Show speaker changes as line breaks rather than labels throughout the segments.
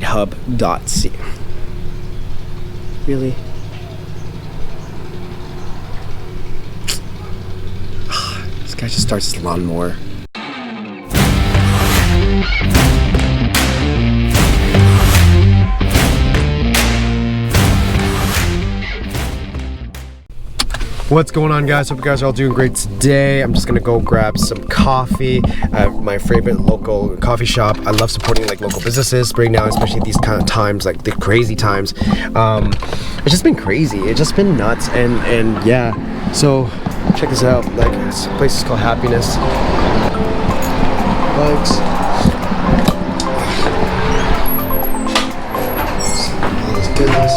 hub.c. Really? This guy just starts his lawnmower. What's going on, guys? Hope you guys are all doing great today. I'm just gonna go grab some coffee at my favorite local coffee shop. I love supporting like local businesses right now, especially these kind of times, like the crazy times. It's just been crazy. It's just been nuts, and yeah. So check this out. Like, this place is called Happiness. Thanks. Oh, goodness.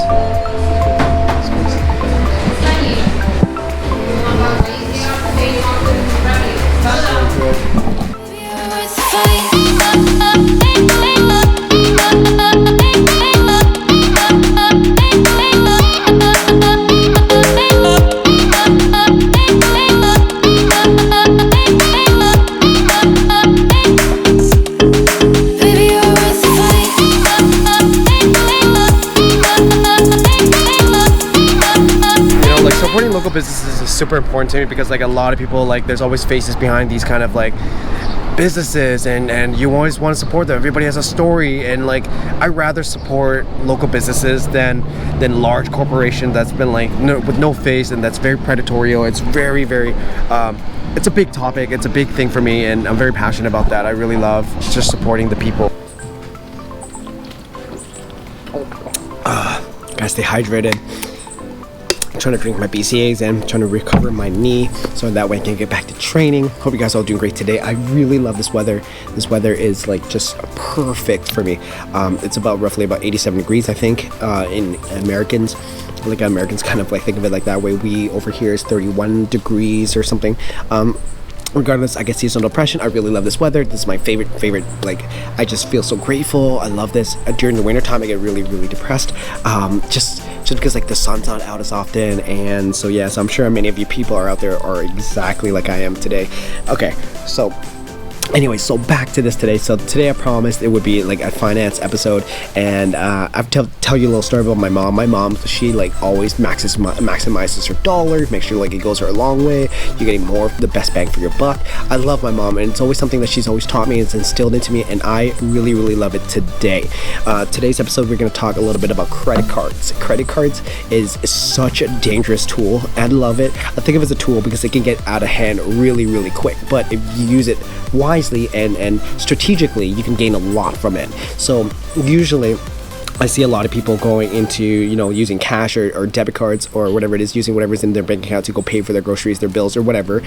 Supporting local businesses is super important to me because like a lot of people, like there's always faces behind these kind of like businesses, and you always want to support them. Everybody has a story, and like I rather support local businesses than large corporation that's been like with no face and that's very predatory. It's very it's a big topic, it's a big thing for me, and I'm very passionate about that. I really love just supporting the people. Gotta stay hydrated. I'm trying to drink my BCAAs and trying to recover my knee so that way I can get back to training. Hope you guys are all doing great today. I really love this weather. This weather is like just perfect for me. It's roughly about 87 degrees, I think, in Americans. Like Americans kind of like think of it like that way. We over here is 31 degrees or something. Regardless, I get seasonal depression. I really love this weather. This is my favorite. Like, I just feel so grateful. I love this. During the winter time, I get really depressed. Just because like the sun's not out as often, and so yeah. So I'm sure many of you people are out there are exactly like I am today. Okay, so. Anyway, so back to this today. So today I promised it would be like a finance episode, and I've tell you a little story about my mom. My mom, she like always maximizes her dollar, make sure like it goes her a long way. You're getting more, the best bang for your buck. I love my mom, and it's always something that she's always taught me. It's instilled into me, and I really love it today. Today's episode, we're going to talk a little bit about credit cards. Credit cards is such a dangerous tool. I love it. I think of it as a tool because it can get out of hand really quick, but if you use it wisely and strategically, you can gain a lot from it. So usually I see a lot of people going into, using cash or debit cards or whatever it is, using whatever's in their bank account to go pay for their groceries, their bills, or whatever.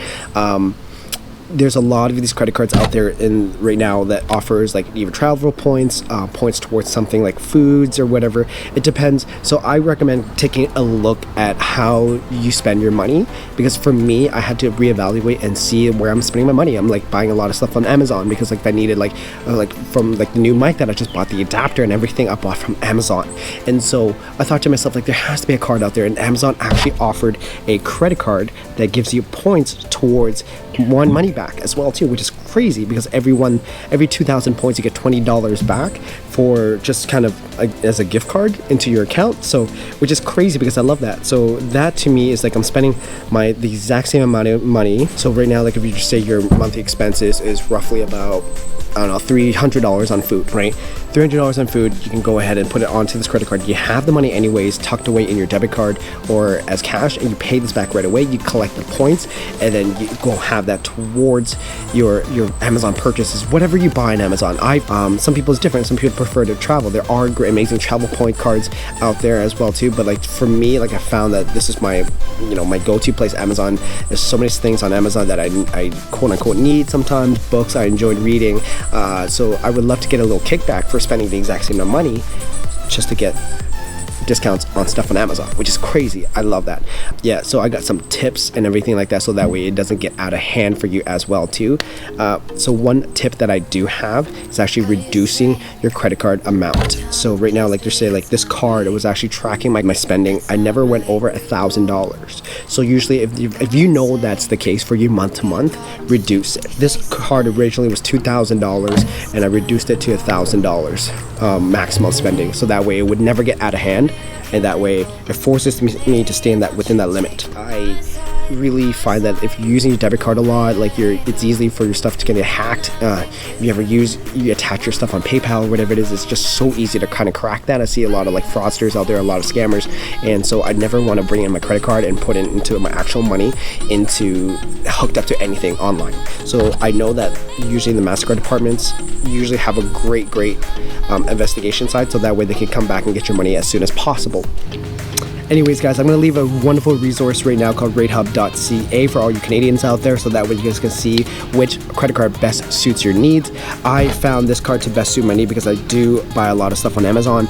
There's a lot of these credit cards out there right now that offers like either travel points, points towards something like foods or whatever. It depends. So I recommend taking a look at how you spend your money, because for me, I had to reevaluate and see where I'm spending my money. I'm like buying a lot of stuff on Amazon because like I needed like from like the new mic that I just bought, the adapter and everything I bought from Amazon. And so I thought to myself, like, there has to be a card out there, and Amazon actually offered a credit card that gives you points towards money back as well too, which is crazy because every 2,000 points you get $20 back for just kind of as a gift card into your account. So which is crazy because I love that. So that to me is like I'm spending the exact same amount of money. So right now, like if you just say your monthly expenses is roughly about, I don't know, $300 on food, right? $300 on food, you can go ahead and put it onto this credit card. You have the money anyways tucked away in your debit card or as cash, and you pay this back right away. You collect the points, and then you go have that towards your Amazon purchases, whatever you buy on Amazon. Some people it's different. Some people prefer to travel. There are great, amazing travel point cards out there as well too. But like for me, like I found that this is my go-to place, Amazon. There's so many things on Amazon that I quote unquote need sometimes. Books I enjoyed reading. So I would love to get a little kickback for spending the exact same amount of money just to get discounts on stuff on Amazon, which is crazy. I love that. Yeah, so I got some tips and everything like that, so that way it doesn't get out of hand for you as well too. So one tip that I do have is actually reducing your credit card amount. So right now, like they say, like this card, it was actually tracking my spending. I never went over $1,000. So usually if you know that's the case for you month to month, reduce it. This card originally was $2,000 and I reduced it to $1,000. maximum spending, so that way it would never get out of hand, and that way it forces me to stay in that within that limit. I really find that if you're using your debit card a lot, like it's easy for your stuff to get hacked. If you ever you attach your stuff on PayPal or whatever it is, it's just so easy to kind of crack that. I see a lot of like fraudsters out there, a lot of scammers, and so I never want to bring in my credit card and put it into my actual money into hooked up to anything online. So I know that usually the MasterCard departments usually have a great investigation side, so that way they can come back and get your money as soon as possible. Anyways, guys, I'm going to leave a wonderful resource right now called ratehub.ca for all you Canadians out there, so that way you guys can see which credit card best suits your needs. I found this card to best suit my need because I do buy a lot of stuff on Amazon.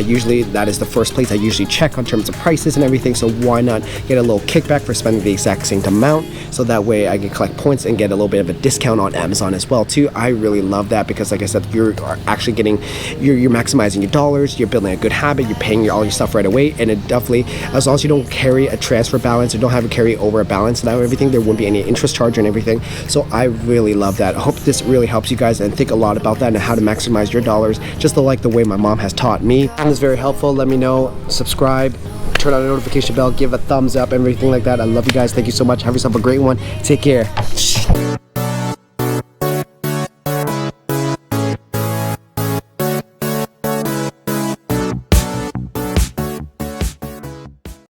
Usually that is the first place I usually check in terms of prices and everything, so why not get a little kickback for spending the exact same amount, so that way I can collect points and get a little bit of a discount on Amazon as well too. I really love that because, like I said, you're actually getting, you're maximizing your dollars, you're building a good habit, you're paying all your stuff right away, and it definitely, as long as you don't carry a transfer balance or don't have to carry over a balance and everything, there won't be any interest charge and everything. So I really love that. I hope this really helps you guys and think a lot about that and how to maximize your dollars, just like the way my mom has taught me. This is very helpful. Let me know, subscribe, turn on the notification bell, give a thumbs up, everything like that. I love you guys. Thank you so much. Have yourself a great one. Take care.